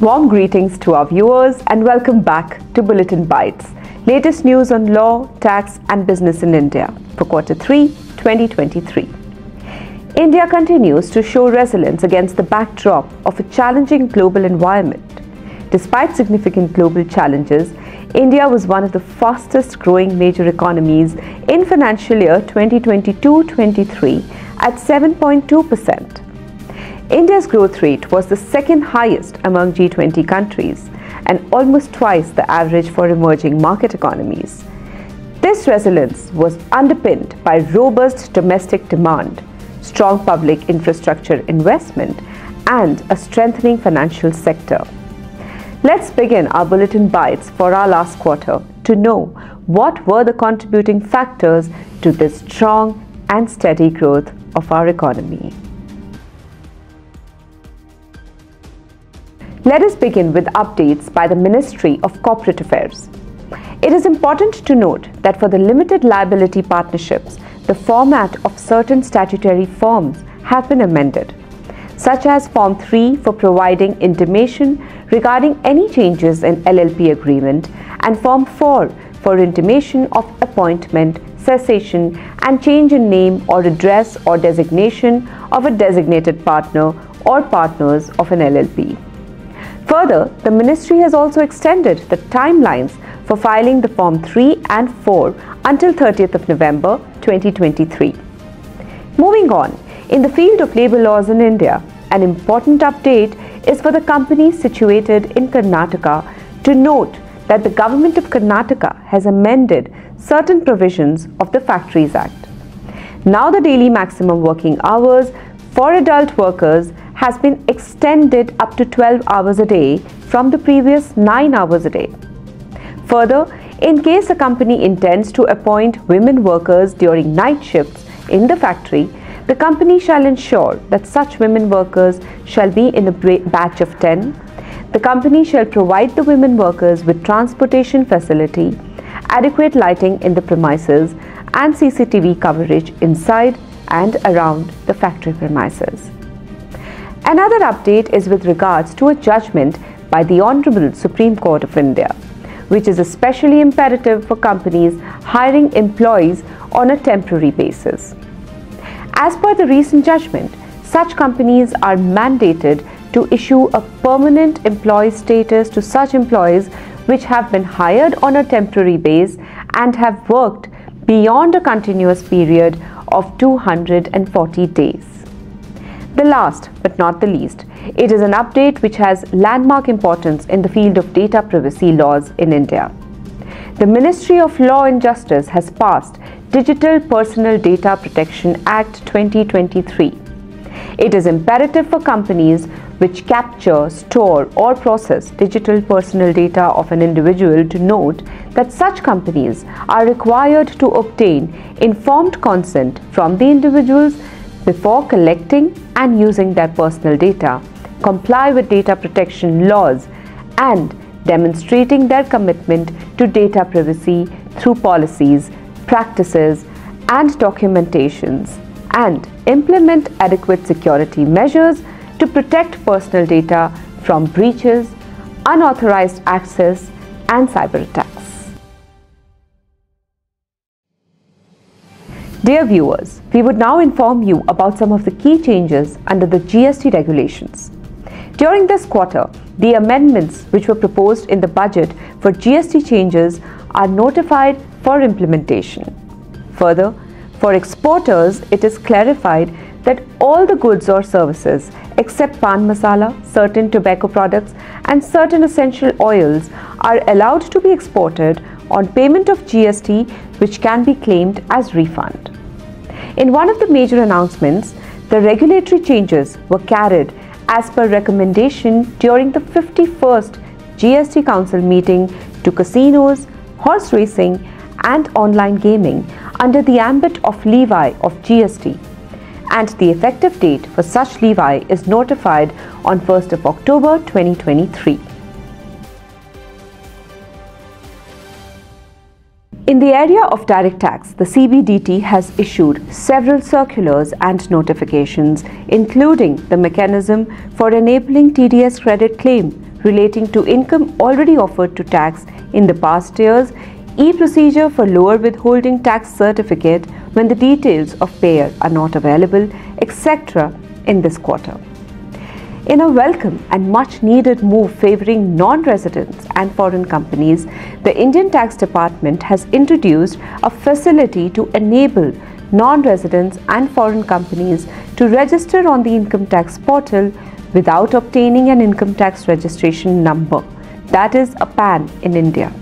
Warm greetings to our viewers and welcome back to Bulletin Bites, latest news on law, tax and business in India for Q3 2023. India continues to show resilience against the backdrop of a challenging global environment. Despite significant global challenges, India was one of the fastest growing major economies in financial year 2022-23 at 7.2%. India's growth rate was the second highest among G20 countries and almost twice the average for emerging market economies. This resilience was underpinned by robust domestic demand, strong public infrastructure investment, and a strengthening financial sector. Let's begin our Bulletin Bites for our last quarter to know what were the contributing factors to this strong and steady growth of our economy. Let us begin with updates by the Ministry of Corporate Affairs. It is important to note that for the limited liability partnerships, the format of certain statutory forms have been amended, such as Form 3 for providing intimation regarding any changes in LLP agreement and Form 4 for intimation of appointment, cessation and change in name or address or designation of a designated partner or partners of an LLP. Further, the Ministry has also extended the timelines for filing the Form 3 and 4 until 30th of November 2023. Moving on, in the field of labour laws in India, an important update is for the companies situated in Karnataka to note that the Government of Karnataka has amended certain provisions of the Factories Act. Now the daily maximum working hours for adult workers has been extended up to 12 hours a day from the previous 9 hours a day. Further, in case a company intends to appoint women workers during night shifts in the factory, the company shall ensure that such women workers shall be in a batch of 10. The company shall provide the women workers with transportation facility, adequate lighting in the premises, and CCTV coverage inside and around the factory premises. Another update is with regards to a judgment by the Honorable Supreme Court of India, which is especially imperative for companies hiring employees on a temporary basis. As per the recent judgment, such companies are mandated to issue a permanent employee status to such employees which have been hired on a temporary base and have worked beyond a continuous period of 240 days. The last but not the least, it is an update which has landmark importance in the field of data privacy laws in India. The Ministry of Law and Justice has passed Digital Personal Data Protection Act 2023. It is imperative for companies which capture, store or process digital personal data of an individual to note that such companies are required to obtain informed consent from the individuals before collecting and using their personal data, comply with data protection laws, and demonstrating their commitment to data privacy through policies, practices, and documentations, and implement adequate security measures to protect personal data from breaches, unauthorized access, and cyber attacks. Dear viewers, we would now inform you about some of the key changes under the GST regulations. During this quarter, the amendments which were proposed in the budget for GST changes are notified for implementation. Further, for exporters, it is clarified that all the goods or services except pan masala, certain tobacco products, and certain essential oils are allowed to be exported on payment of GST, which can be claimed as refund. In one of the major announcements, the regulatory changes were carried as per recommendation during the 51st GST Council meeting to casinos, horse racing, and online gaming under the ambit of levy of GST, and the effective date for such levy is notified on 1st of October 2023. In the area of direct tax, the CBDT has issued several circulars and notifications, including the mechanism for enabling TDS credit claim relating to income already offered to tax in the past years, e-procedure for lower withholding tax certificate when the details of payer are not available, etc. in this quarter. In a welcome and much needed move favouring non-residents and foreign companies, the Indian Tax Department has introduced a facility to enable non-residents and foreign companies to register on the income tax portal without obtaining an income tax registration number, that is a PAN in India.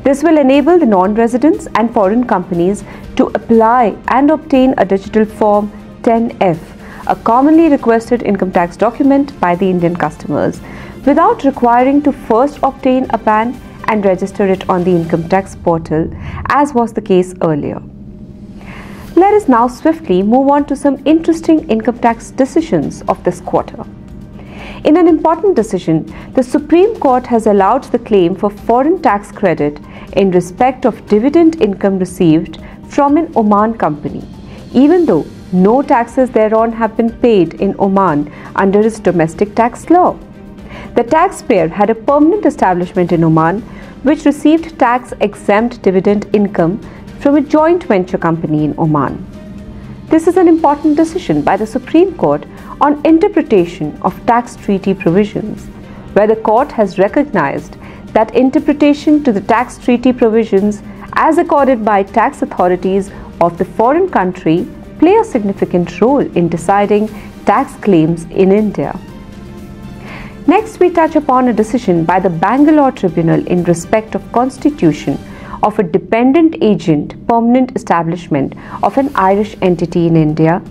This will enable the non-residents and foreign companies to apply and obtain a digital form 10F, a commonly requested income tax document by the Indian customers, without requiring to first obtain a PAN and register it on the income tax portal, as was the case earlier. Let us now swiftly move on to some interesting income tax decisions of this quarter. In an important decision, the Supreme Court has allowed the claim for foreign tax credit in respect of dividend income received from an Oman company, even though no taxes thereon have been paid in Oman under its domestic tax law. The taxpayer had a permanent establishment in Oman which received tax-exempt dividend income from a joint venture company in Oman. This is an important decision by the Supreme Court on interpretation of tax treaty provisions, where the court has recognized that interpretation to the tax treaty provisions as accorded by tax authorities of the foreign country play a significant role in deciding tax claims in India. Next, we touch upon a decision by the Bangalore Tribunal in respect of constitution of a dependent agent permanent establishment of an Irish entity in India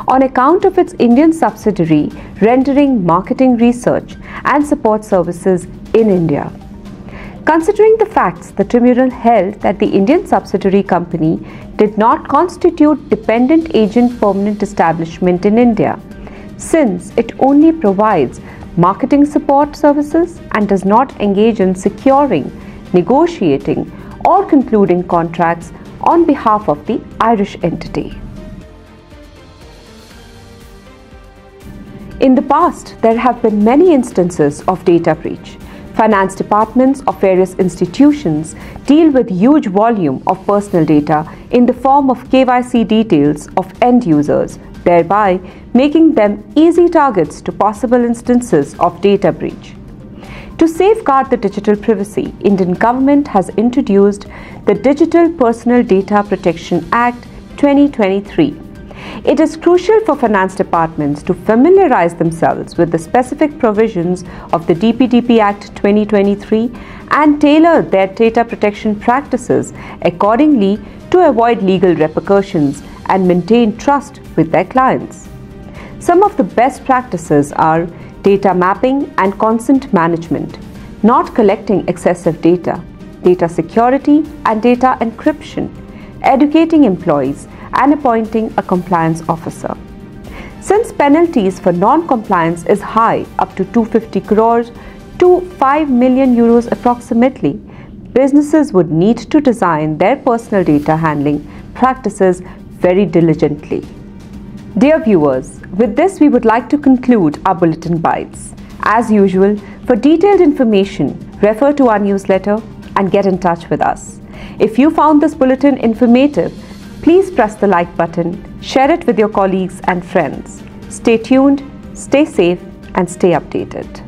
on account of its Indian subsidiary rendering marketing research and support services in India. Considering the facts, the tribunal held that the Indian subsidiary company did not constitute dependent agent permanent establishment in India, since it only provides marketing support services and does not engage in securing, negotiating, or concluding contracts on behalf of the Irish entity. In the past, there have been many instances of data breach. Finance departments of various institutions deal with huge volume of personal data in the form of KYC details of end users, thereby making them easy targets to possible instances of data breach. To safeguard the digital privacy, Indian government has introduced the Digital Personal Data Protection Act 2023. It is crucial for finance departments to familiarize themselves with the specific provisions of the DPDP Act 2023 and tailor their data protection practices accordingly to avoid legal repercussions and maintain trust with their clients. Some of the best practices are data mapping and consent management, not collecting excessive data, data security and data encryption, educating employees, and appointing a compliance officer. Since penalties for non-compliance is high, up to 250 crores to 5 million euros approximately, businesses would need to design their personal data handling practices very diligently. Dear viewers, with this we would like to conclude our Bulletin Bites. As usual, for detailed information, refer to our newsletter and get in touch with us. If you found this bulletin informative, please press the like button, share it with your colleagues and friends. Stay tuned, stay safe, and stay updated.